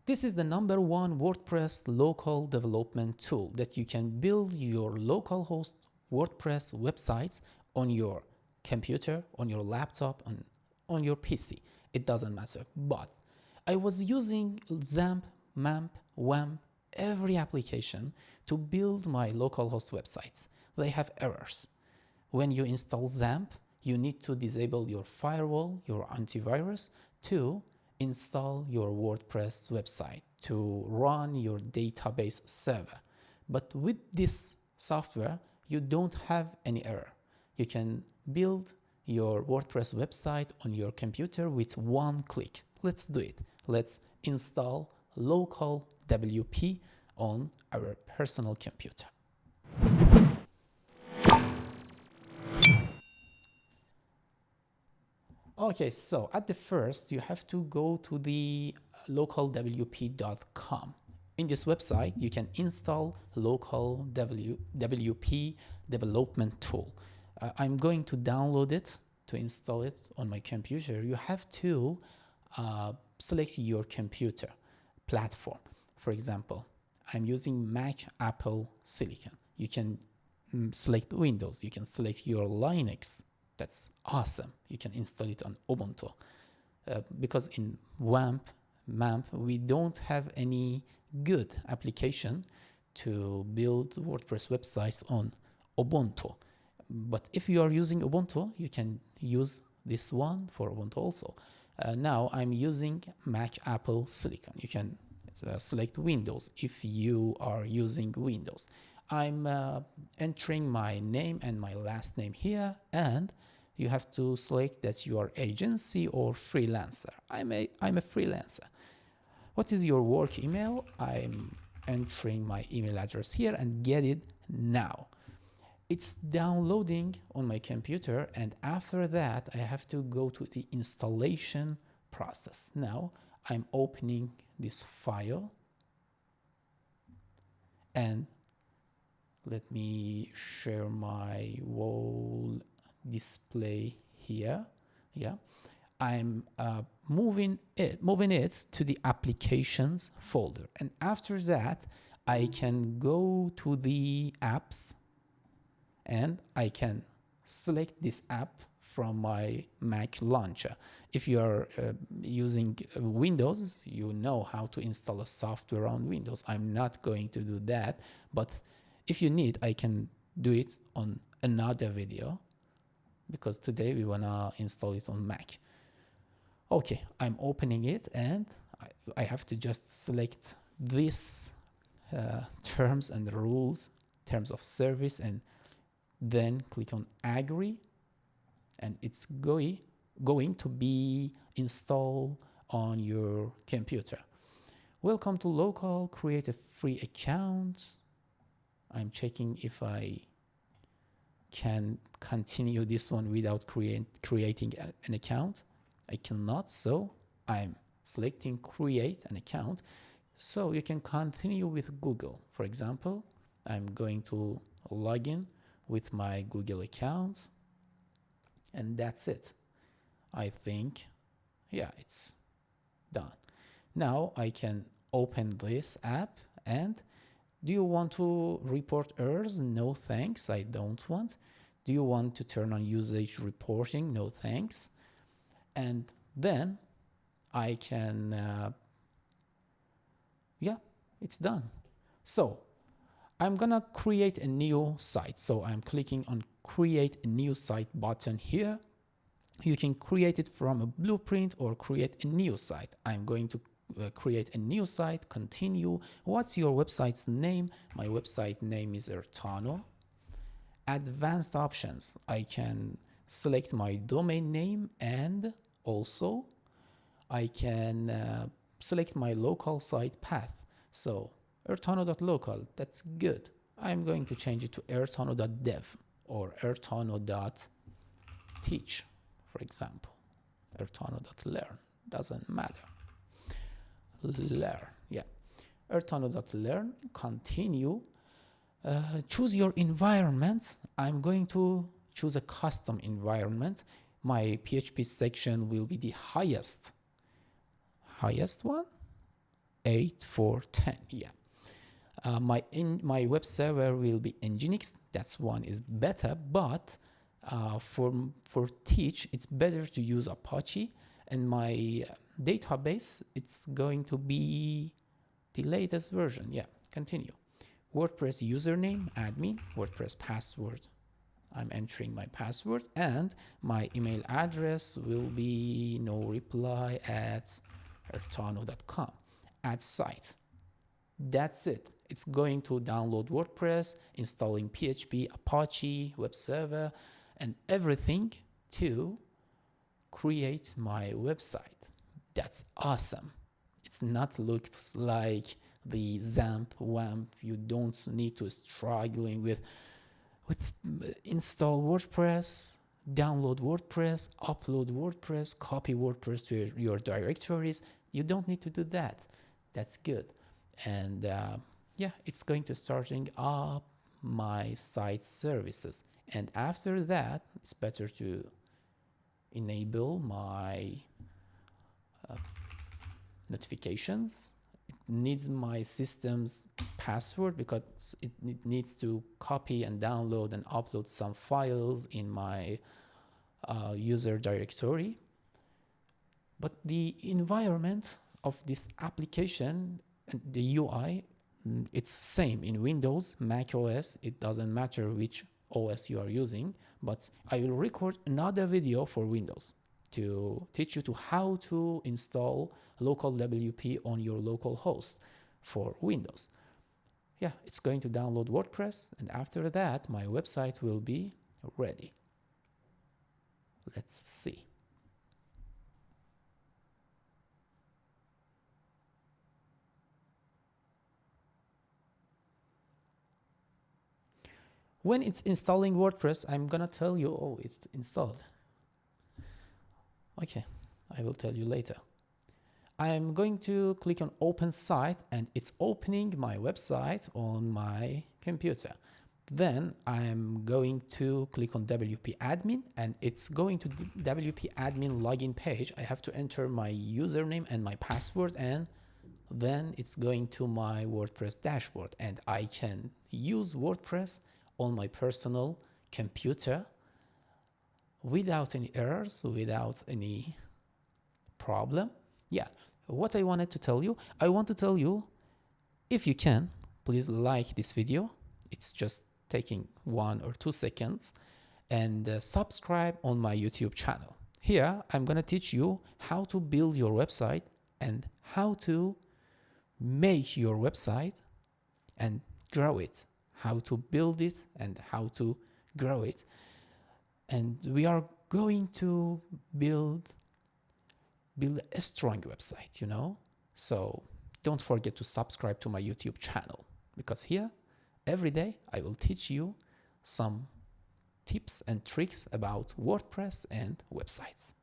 This is the #1 WordPress local development tool that you can build your localhost WordPress websites on your computer, on your laptop, on your PC. It doesn't matter. But I was using XAMPP, MAMP, WAMP, every application to build my localhost websites. They have errors. When you install XAMPP, you need to disable your firewall, your antivirus, to install your WordPress website, to run your database server. But with this software, you don't have any error. You can build your WordPress website on your computer with one click. Let's do it. Let's install local WP on our personal computer. Okay, so at the first, you have to go to the localwp.com. In this website, you can install local WP development tool. I'm going to download it to install it on my computer. You have to select your computer platform. For example, I'm using Mac, Apple, Silicon. You can select Windows. You can select your Linux. That's awesome. You can install it on Ubuntu. Because in WAMP, MAMP, we don't have any good application to build WordPress websites on Ubuntu. But if you are using Ubuntu, you can use this one for Ubuntu also. Now I'm using Mac, Apple, Silicon. You can select Windows if you are using Windows. I'm entering my name and my last name here, and you have to select that you are agency or freelancer. I'm a freelancer. What is your work email? I'm entering my email address here and get it now. It's downloading on my computer, and after that I have to go to the installation process. Now I'm opening this file, and let me share my wall display here. Yeah, I'm moving it to the applications folder, and after that I can go to the apps and I can select this app from my Mac launcher. If you are using Windows, you know how to install a software on Windows. I'm not going to do that, but if you need, I can do it on another video, because today we wanna install it on Mac. Okay, I'm opening it, and I have to just select this terms and rules, terms of service, and then click on agree, and it's going to be installed on your computer. Welcome to local, create a free account. I'm checking if I can continue this one without creating an account. I cannot, so I'm selecting create an account. So you can continue with Google. For example, I'm going to log in with my Google account, and that's it. I think, yeah, it's done. Now I can open this app, and do you want to report errors? No thanks, I don't want. Do you want to turn on usage reporting? No thanks. And then I can, yeah, it's done. So I'm gonna create a new site. So I'm clicking on create a new site button here. You can create it from a blueprint or create a new site. I'm going to create a new site, continue. What's your website's name? My website name is Ertano. Advanced options. I can select my domain name, and also I can select my local site path. So ertano.local, that's good. I'm going to change it to ertano.dev or ertano.teach, for example. ertano.learn, doesn't matter. Learn, yeah. ertano.learn, continue. Choose your environment. I'm going to choose a custom environment. My PHP section will be the highest one, 8.4.10. Yeah. My web server will be Nginx. That's one is better, but for teach, it's better to use Apache. And my database, it's going to be the latest version. Yeah, continue. WordPress username, admin, WordPress password. I'm entering my password, and my email address will be noreply@ertano.com. Add site. That's it. It's going to download WordPress, installing PHP, Apache, web server, and everything to create my website. That's awesome. It's not looks like the XAMPP, WAMP. You don't need to struggling with install WordPress, download WordPress, upload WordPress, copy WordPress to your directories. You don't need to do that. That's good. And yeah, it's going to starting up my site services. And after that, it's better to enable my notifications. It needs my system's password because it needs to copy and download and upload some files in my user directory. But the environment of this application and the UI, it's same in Windows, macOS. It doesn't matter which OS you are using, but I will record another video for Windows to teach you to how to install local WP on your local host for Windows. Yeah, it's going to download WordPress, and after that, my website will be ready. Let's see. When it's installing WordPress, I'm gonna tell you, oh, it's installed. Okay, I will tell you later. I'm going to click on open site, and it's opening my website on my computer. Then I'm going to click on WP admin, and it's going to the WP admin login page. I have to enter my username and my password, and then it's going to my WordPress dashboard, and I can use WordPress on my personal computer without any errors, without any problem. Yeah, what I wanted to tell you, I want to tell you, if you can, please like this video. It's just taking 1 or 2 seconds, and subscribe on my YouTube channel. Here, I'm gonna teach you how to build your website and how to make your website and grow it. How to build it and how to grow it. And we are going to build a strong website, you know? So don't forget to subscribe to my YouTube channel, because here every day I will teach you some tips and tricks about WordPress and websites.